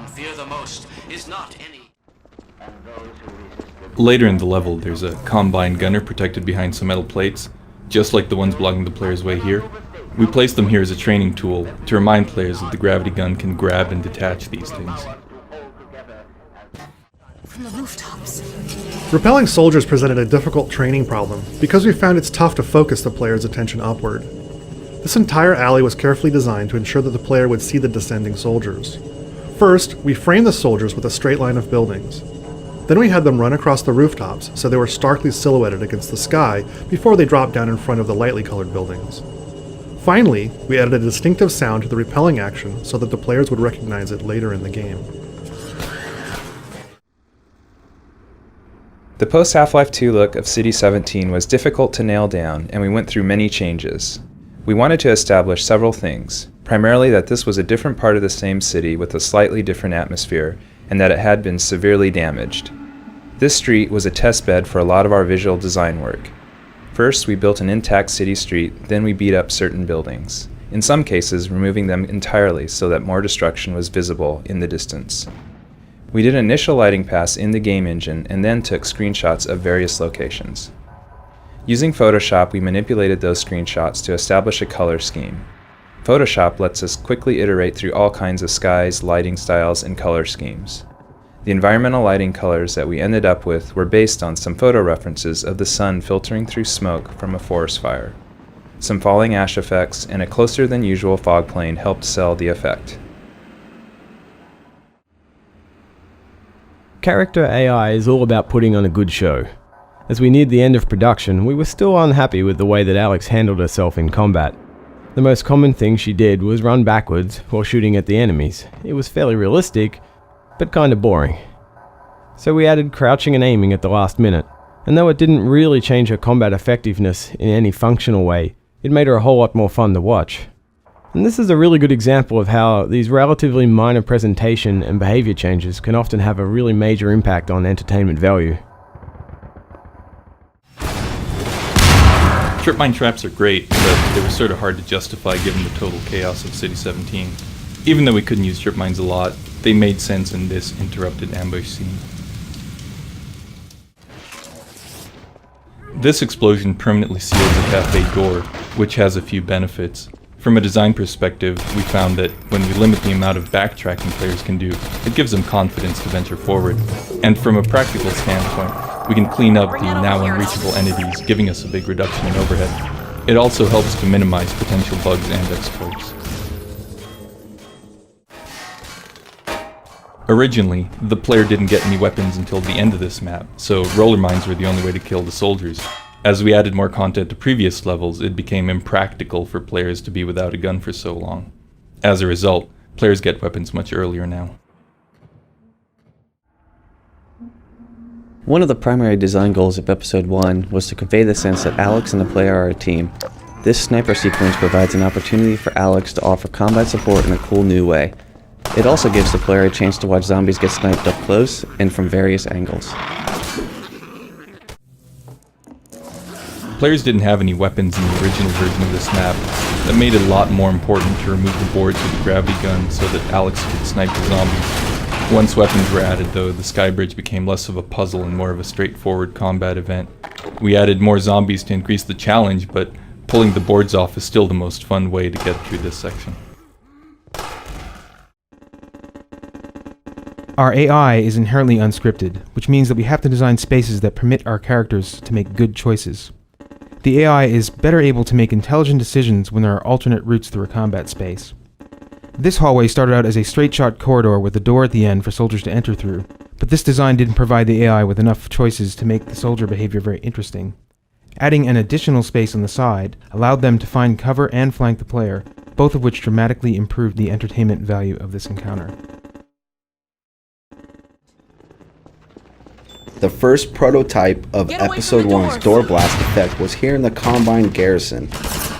Later in the level, there's a Combine gunner protected behind some metal plates, just like the ones blocking the player's way here. We placed them here as a training tool to remind players that the gravity gun can grab and detach these things. From the rooftops. Repelling soldiers presented a difficult training problem because we found it's tough to focus the player's attention upward. This entire alley was carefully designed to ensure that the player would see the descending soldiers. First, we framed the soldiers with a straight line of buildings. Then we had them run across the rooftops so they were starkly silhouetted against the sky before they dropped down in front of the lightly colored buildings. Finally, we added a distinctive sound to the repelling action so that the players would recognize it later in the game. The post-Half-Life 2 look of City 17 was difficult to nail down, and we went through many changes. We wanted to establish several things, primarily that this was a different part of the same city with a slightly different atmosphere, and that it had been severely damaged. This street was a test bed for a lot of our visual design work. First, we built an intact city street, then we beat up certain buildings, in some cases removing them entirely so that more destruction was visible in the distance. We did an initial lighting pass in the game engine and then took screenshots of various locations. Using Photoshop, we manipulated those screenshots to establish a color scheme. Photoshop lets us quickly iterate through all kinds of skies, lighting styles, and color schemes. The environmental lighting colors that we ended up with were based on some photo references of the sun filtering through smoke from a forest fire. Some falling ash effects and a closer than usual fog plane helped sell the effect. Character AI is all about putting on a good show. As we neared the end of production, we were still unhappy with the way that Alyx handled herself in combat. The most common thing she did was run backwards while shooting at the enemies. It was fairly realistic, but kinda boring. So we added crouching and aiming at the last minute, and though it didn't really change her combat effectiveness in any functional way, it made her a whole lot more fun to watch. And this is a really good example of how these relatively minor presentation and behavior changes can often have a really major impact on entertainment value. Trip mine traps are great, but they were sort of hard to justify given the total chaos of City 17. Even though we couldn't use trip mines a lot, they made sense in this interrupted ambush scene. This explosion permanently seals the cafe door, which has a few benefits. From a design perspective, we found that when we limit the amount of backtracking players can do, it gives them confidence to venture forward. And from a practical standpoint, we can clean up the now unreachable entities, giving us a big reduction in overhead. It also helps to minimize potential bugs and exploits. Originally, the player didn't get any weapons until the end of this map, so roller mines were the only way to kill the soldiers. As we added more content to previous levels, it became impractical for players to be without a gun for so long. As a result, players get weapons much earlier now. One of the primary design goals of Episode 1 was to convey the sense that Alyx and the player are a team. This sniper sequence provides an opportunity for Alyx to offer combat support in a cool new way. It also gives the player a chance to watch zombies get sniped up close and from various angles. Players didn't have any weapons in the original version of this map. That made it a lot more important to remove the boards with the gravity gun so that Alyx could snipe the zombies. Once weapons were added though, the skybridge became less of a puzzle and more of a straightforward combat event. We added more zombies to increase the challenge, but pulling the boards off is still the most fun way to get through this section. Our AI is inherently unscripted, which means that we have to design spaces that permit our characters to make good choices. The AI is better able to make intelligent decisions when there are alternate routes through a combat space. This hallway started out as a straight-shot corridor with a door at the end for soldiers to enter through, but this design didn't provide the AI with enough choices to make the soldier behavior very interesting. Adding an additional space on the side allowed them to find cover and flank the player, both of which dramatically improved the entertainment value of this encounter. The first prototype of Episode 1's door blast effect was here in the Combine Garrison.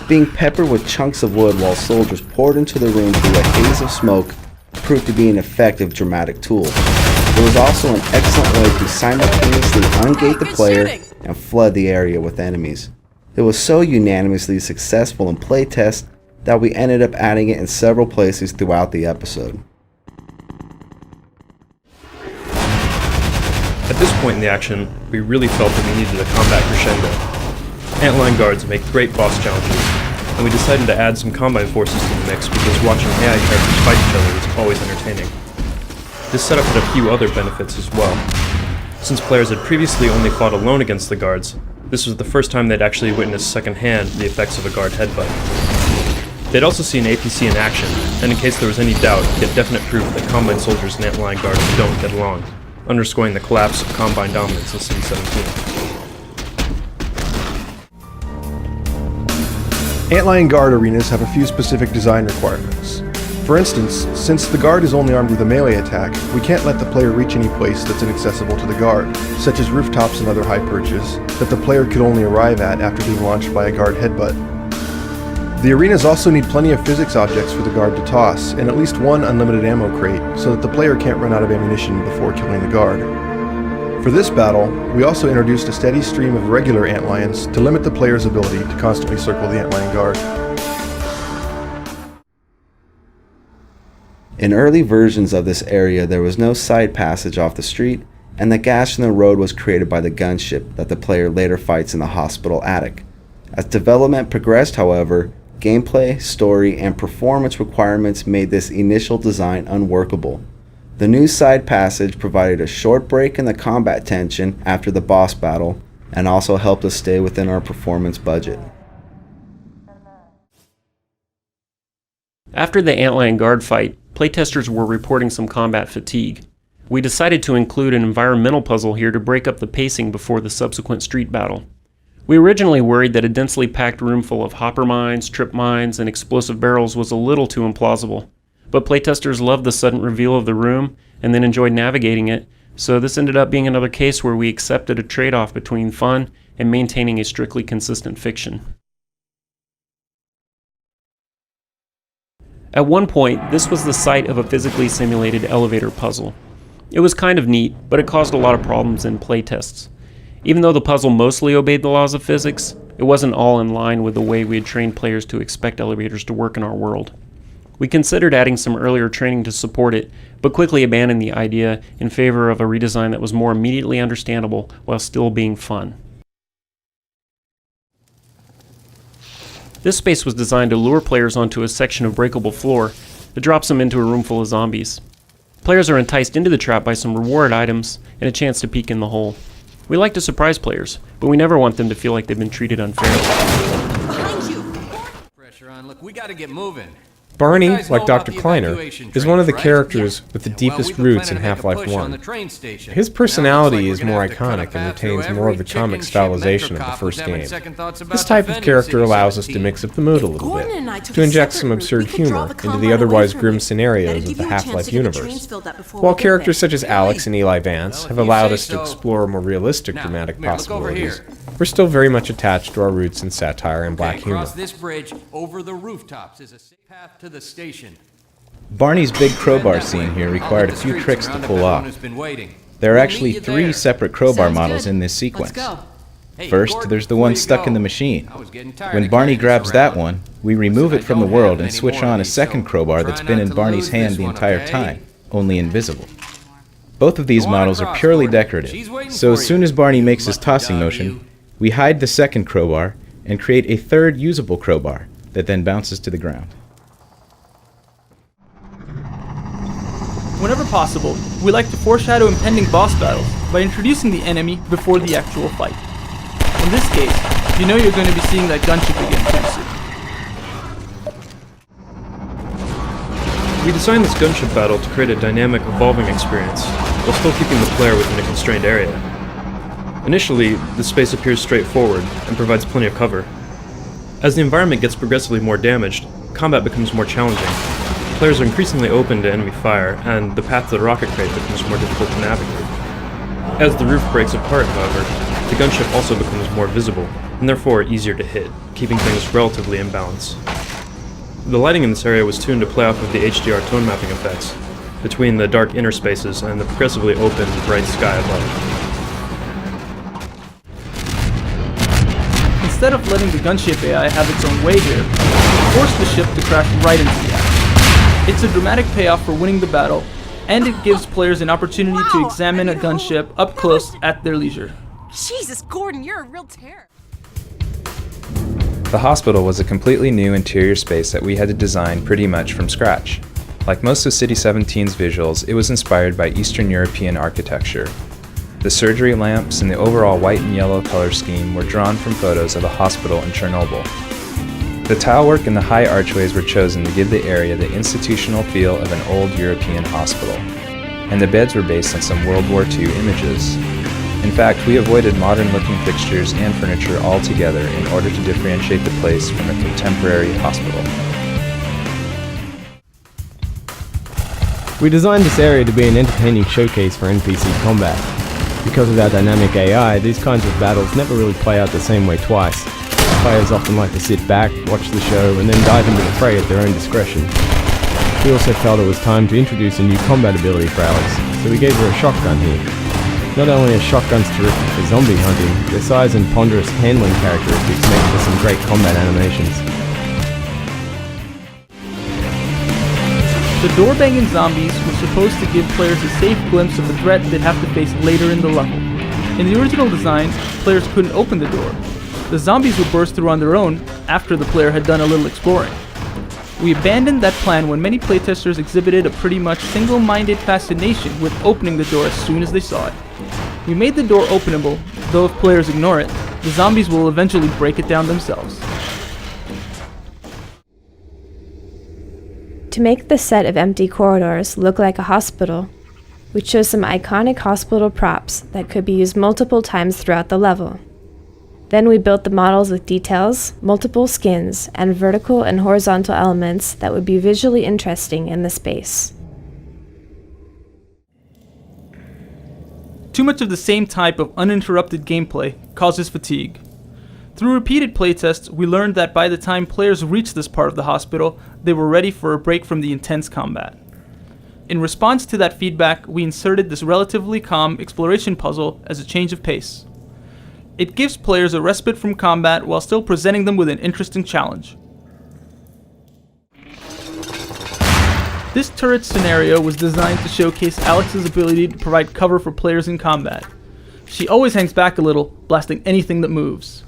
Being peppered with chunks of wood while soldiers poured into the room through a haze of smoke proved to be an effective dramatic tool. It was also an excellent way to simultaneously ungate the player and flood the area with enemies. It was so unanimously successful in playtest that we ended up adding it in several places throughout the episode. At this point in the action, we really felt that we needed a combat crescendo. Antlion guards make great boss challenges, and we decided to add some Combine forces to the mix because watching AI characters fight each other is always entertaining. This setup had a few other benefits as well. Since players had previously only fought alone against the guards, this was the first time they'd actually witnessed secondhand the effects of a guard headbutt. They'd also see an APC in action, and in case there was any doubt, get definite proof that Combine soldiers and Antlion guards don't get along. underscoring the collapse of Combine dominance in City 17. Antlion Guard arenas have a few specific design requirements. For instance, since the guard is only armed with a melee attack, we can't let the player reach any place that's inaccessible to the guard, such as rooftops and other high perches, that the player could only arrive at after being launched by a guard headbutt. The arenas also need plenty of physics objects for the guard to toss, and at least one unlimited ammo crate, so that the player can't run out of ammunition before killing the guard. For this battle, we also introduced a steady stream of regular Antlions to limit the player's ability to constantly circle the Antlion Guard. In early versions of this area, there was no side passage off the street, and the gash in the road was created by the gunship that the player later fights in the hospital attic. As development progressed, however, gameplay, story, and performance requirements made this initial design unworkable. The new side passage provided a short break in the combat tension after the boss battle, and also helped us stay within our performance budget. After the Antlion Guard fight, playtesters were reporting some combat fatigue. We decided to include an environmental puzzle here to break up the pacing before the subsequent street battle. We originally worried that a densely packed room full of hopper mines, trip mines, and explosive barrels was a little too implausible, but playtesters loved the sudden reveal of the room and then enjoyed navigating it, so this ended up being another case where we accepted a trade-off between fun and maintaining a strictly consistent fiction. At one point, this was the site of a physically simulated elevator puzzle. It was kind of neat, but it caused a lot of problems in playtests. Even though the puzzle mostly obeyed the laws of physics, it wasn't all in line with the way we had trained players to expect elevators to work in our world. We considered adding some earlier training to support it, but quickly abandoned the idea in favor of a redesign that was more immediately understandable while still being fun. This space was designed to lure players onto a section of breakable floor that drops them into a room full of zombies. Players are enticed into the trap by some reward items and a chance to peek in the hole. We like to surprise players, but we never want them to feel like they've been treated unfairly. Behind you! Pressure on. Look, we gotta get moving. Barney, like Dr. Kleiner, is one of the characters with the deepest roots in Half-Life 1. His personality is more iconic and retains more of the comic stylization of the first game. This type of character allows us to mix up the mood a little bit, to inject some absurd humor into the otherwise grim scenarios of the Half-Life universe, while characters such as Alyx and Alyx Vance have allowed us to explore more realistic dramatic possibilities. We're still very much attached to our roots in satire and black humor. This bridge over the rooftops is a safe path to the station. Barney's big crowbar scene here required a few tricks to pull off. There are actually 3 separate crowbar models in this sequence. First, there's the one stuck in the machine. When Barney grabs that one, we remove it from the world and switch on a second crowbar that's been in Barney's hand the entire time, only invisible. Both of these models are purely decorative, so as soon as Barney makes his tossing motion, we hide the second crowbar and create a third usable crowbar that then bounces to the ground. Whenever possible, we like to foreshadow impending boss battles by introducing the enemy before the actual fight. In this case, you know you're going to be seeing that gunship again pretty soon. We designed this gunship battle to create a dynamic, evolving experience, while still keeping the player within a constrained area. Initially, the space appears straightforward and provides plenty of cover. As the environment gets progressively more damaged, combat becomes more challenging. Players are increasingly open to enemy fire, and the path to the rocket crate becomes more difficult to navigate. As the roof breaks apart, however, the gunship also becomes more visible, and therefore easier to hit, keeping things relatively in balance. The lighting in this area was tuned to play off of the HDR tone mapping effects between the dark inner spaces and the progressively open, bright sky above. Instead of letting the gunship AI have its own way here, we force the ship to crash right into the action. It's a dramatic payoff for winning the battle, and it gives players an opportunity to examine a gunship up close at their leisure. Jesus, Gordon, you're a real terror. The hospital was a completely new interior space that we had to design pretty much from scratch. Like most of City 17's visuals, it was inspired by Eastern European architecture. The surgery lamps and the overall white and yellow color scheme were drawn from photos of a hospital in Chernobyl. The tilework and the high archways were chosen to give the area the institutional feel of an old European hospital. and the beds were based on some World War II images. In fact, we avoided modern-looking fixtures and furniture altogether in order to differentiate the place from a contemporary hospital. We designed this area to be an entertaining showcase for NPC combat. Because of our dynamic AI, these kinds of battles never really play out the same way twice. Players often like to sit back, watch the show, and then dive into the fray at their own discretion. We also felt it was time to introduce a new combat ability for Alyx, so we gave her a shotgun here. Not only are shotguns terrific for zombie hunting, their size and ponderous handling characteristics make for some great combat animations. The door-banging zombies were supposed to give players a safe glimpse of the threat they'd have to face later in the level. In the original design, players couldn't open the door. The zombies would burst through on their own after the player had done a little exploring. We abandoned that plan when many playtesters exhibited a pretty much single-minded fascination with opening the door as soon as they saw it. We made the door openable, though if players ignore it, the zombies will eventually break it down themselves. To make the set of empty corridors look like a hospital, we chose some iconic hospital props that could be used multiple times throughout the level. Then we built the models with details, multiple skins, and vertical and horizontal elements that would be visually interesting in the space. Too much of the same type of uninterrupted gameplay causes fatigue. Through repeated playtests, we learned that by the time players reached this part of the hospital, they were ready for a break from the intense combat. In response to that feedback, we inserted this relatively calm exploration puzzle as a change of pace. It gives players a respite from combat while still presenting them with an interesting challenge. This turret scenario was designed to showcase Alyx's ability to provide cover for players in combat. She always hangs back a little, blasting anything that moves.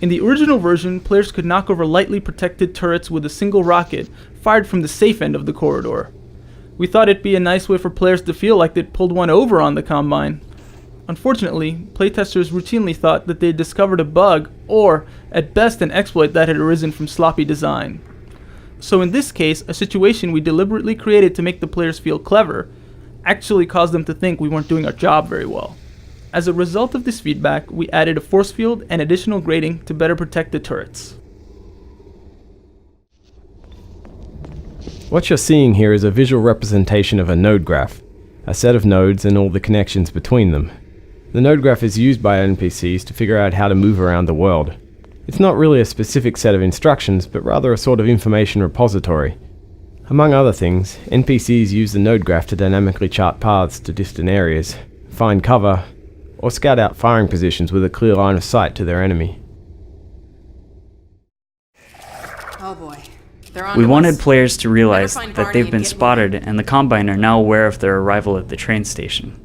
In the original version, players could knock over lightly protected turrets with a single rocket fired from the safe end of the corridor. We thought it'd be a nice way for players to feel like they'd pulled one over on the Combine. Unfortunately, playtesters routinely thought that they'd discovered a bug or, at best, an exploit that had arisen from sloppy design. So in this case, a situation we deliberately created to make the players feel clever actually caused them to think we weren't doing our job very well. As a result of this feedback, we added a force field and additional grating to better protect the turrets. What you're seeing here is a visual representation of a node graph, a set of nodes and all the connections between them. The node graph is used by NPCs to figure out how to move around the world. It's not really a specific set of instructions, but rather a sort of information repository. Among other things, NPCs use the node graph to dynamically chart paths to distant areas, find cover, or scout out firing positions with a clear line of sight to their enemy. Oh boy. We wanted players to realize that they've been spotted and the Combine are now aware of their arrival at the train station.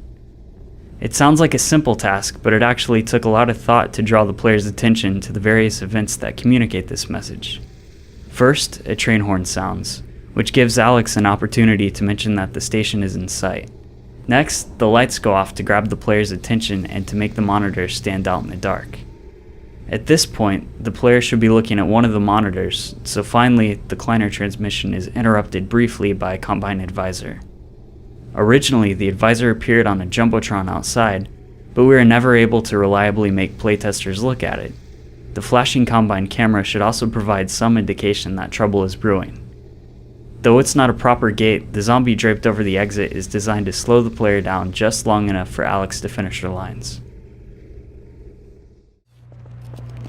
It sounds like a simple task, but it actually took a lot of thought to draw the player's attention to the various events that communicate this message. First, a train horn sounds, which gives Alyx an opportunity to mention that the station is in sight. Next, the lights go off to grab the player's attention and to make the monitors stand out in the dark. At this point, the player should be looking at one of the monitors, so finally, the Kleiner transmission is interrupted briefly by a Combine advisor. Originally, the advisor appeared on a jumbotron outside, but we were never able to reliably make playtesters look at it. The flashing Combine camera should also provide some indication that trouble is brewing. Though it's not a proper gate, the zombie draped over the exit is designed to slow the player down just long enough for Alyx to finish her lines.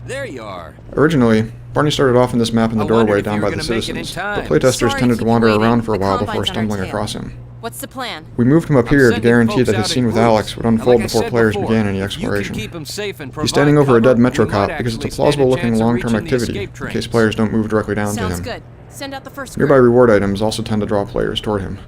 There you are. Originally, Barney started off in this map in the doorway down by the citizens, but playtesters tended to wander around for a while before stumbling across him. What's the plan? We moved him up here to guarantee that his scene with Alyx would unfold before players began any exploration. He's standing over a dead Metro cop because it's a plausible-looking long-term activity, in case players don't move directly down to him. Good. Send out the first Nearby reward items also tend to draw players toward him.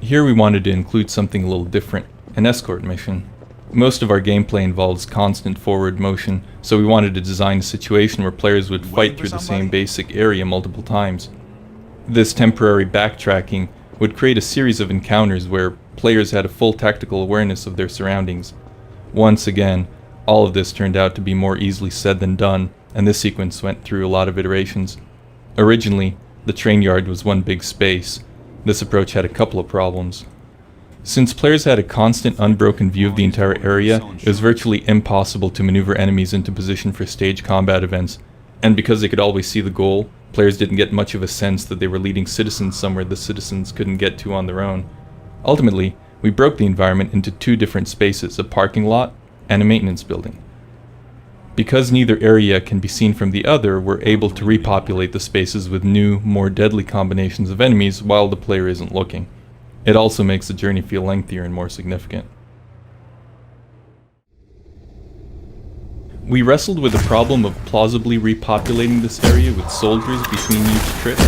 Here we wanted to include something a little different, an escort mission. Most of our gameplay involves constant forward motion, so we wanted to design a situation where players would fight through the same basic area multiple times. This temporary backtracking would create a series of encounters where players had a full tactical awareness of their surroundings. Once again, all of this turned out to be more easily said than done, and this sequence went through a lot of iterations. Originally, The train yard was one big space. This approach had a couple of problems. Since players had a constant unbroken view of the entire area, it was virtually impossible to maneuver enemies into position for stage combat events, and because they could always see the goal, players didn't get much of a sense that they were leading citizens somewhere the citizens couldn't get to on their own. Ultimately, we broke the environment into two different spaces, a parking lot and a maintenance building. Because neither area can be seen from the other, we're able to repopulate the spaces with new, more deadly combinations of enemies while the player isn't looking. It also makes the journey feel lengthier and more significant. We wrestled with the problem of plausibly repopulating this area with soldiers between each trip.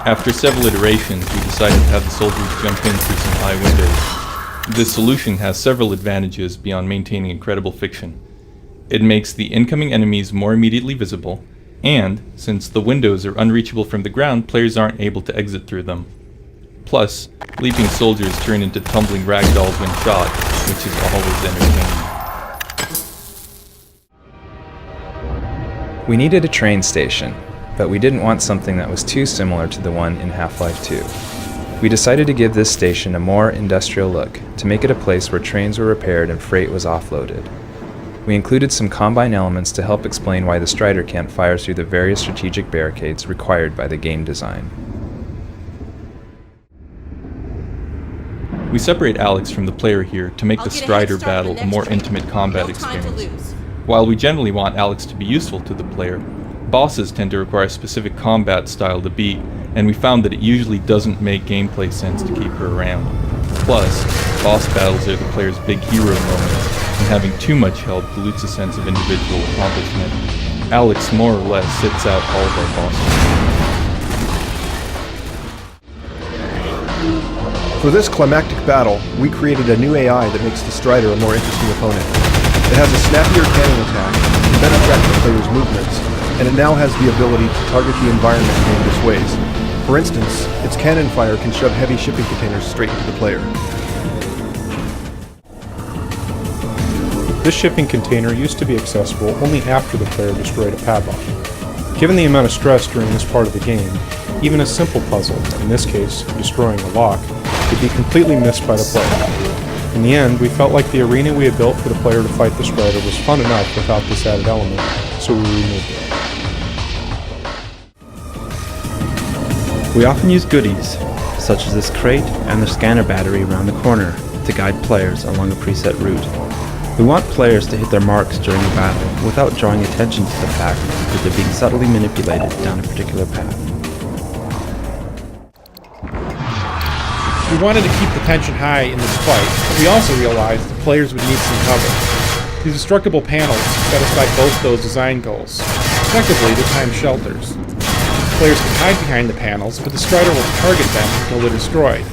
After several iterations, we decided to have the soldiers jump in through some high windows. This solution has several advantages beyond maintaining incredible fiction. It makes the incoming enemies more immediately visible, and, since the windows are unreachable from the ground, players aren't able to exit through them. Plus, leaping soldiers turn into tumbling ragdolls when shot, which is always entertaining. We needed a train station, but we didn't want something that was too similar to the one in Half-Life 2. We decided to give this station a more industrial look, to make it a place where trains were repaired and freight was offloaded. We included some Combine elements to help explain why the Strider can't fire through the various strategic barricades required by the game design. We separate Alyx from the player here to make the Strider battle a more intimate combat experience. While we generally want Alyx to be useful to the player, bosses tend to require a specific combat style to beat, and we found that it usually doesn't make gameplay sense to keep her around. Plus, boss battles are the player's big hero moments, and having too much help dilutes a sense of individual accomplishment. Alyx more or less sits out all of our bosses. For this climactic battle, we created a new AI that makes the Strider a more interesting opponent. It has a snappier cannon attack, to better track the player's movements, and it now has the ability to target the environment in dangerous ways. For instance, its cannon fire can shove heavy shipping containers straight into the player. This shipping container used to be accessible only after the player destroyed a padlock. Given the amount of stress during this part of the game, even a simple puzzle, in this case, destroying a lock, could be completely missed by the player. In the end, we felt like the arena we had built for the player to fight the Strider was fun enough without this added element, so we removed it. We often use goodies, such as this crate and the scanner battery around the corner, to guide players along a preset route. We want players to hit their marks during the battle without drawing attention to the fact that they're being subtly manipulated down a particular path. We wanted to keep the tension high in this fight, but we also realized the players would need some cover. These destructible panels satisfy both those design goals. Effectively, they're time shelters. Players can hide behind the panels, but the Strider will target them until they're destroyed.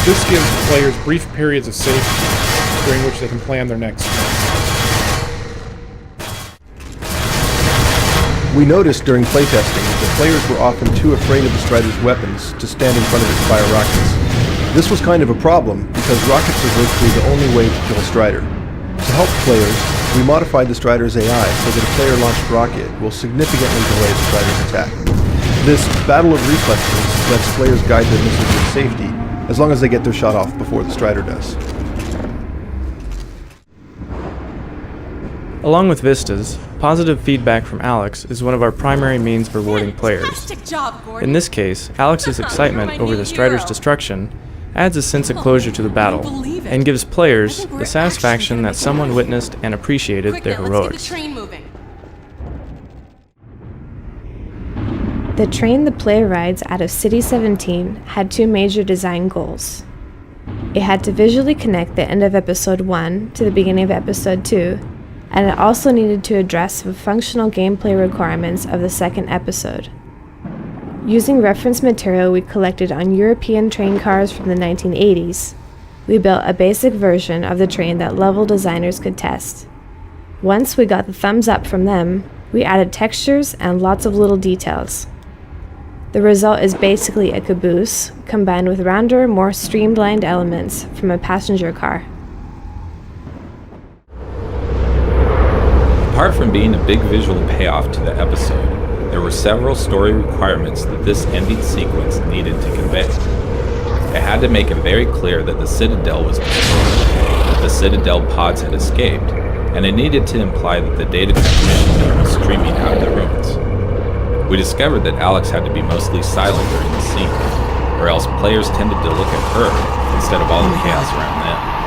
This gives players brief periods of safety, during which they can plan their next move. We noticed during playtesting that players were often too afraid of the Strider's weapons to stand in front of it and fire rockets. This was kind of a problem, because rockets are virtually the only way to kill a Strider. To help players, we modified the Strider's AI so that a player-launched rocket will significantly delay the Strider's attack. This battle of reflexes lets players guide their missiles with safety, as long as they get their shot off before the Strider does. Along with vistas, positive feedback from Alyx is one of our primary means of rewarding players. In this case, Alyx's excitement over the Strider's destruction adds a sense of closure to the battle, and gives players the satisfaction that someone witnessed and appreciated their heroics. The train the player rides out of City 17 had two major design goals. It had to visually connect the end of Episode 1 to the beginning of Episode 2, and it also needed to address the functional gameplay requirements of the second episode. Using reference material we collected on European train cars from the 1980s, we built a basic version of the train that level designers could test. Once we got the thumbs up from them, we added textures and lots of little details. The result is basically a caboose, combined with rounder, more streamlined elements from a passenger car. Apart from being a big visual payoff to the episode, there There were several story requirements that this ending sequence needed to convey. It had to make it very clear that the Citadel was destroyed, that the Citadel pods had escaped, and it needed to imply that the data transmission node was streaming out of the ruins. We discovered that Alyx had to be mostly silent during the scene, or else players tended to look at her instead of all the chaos around them.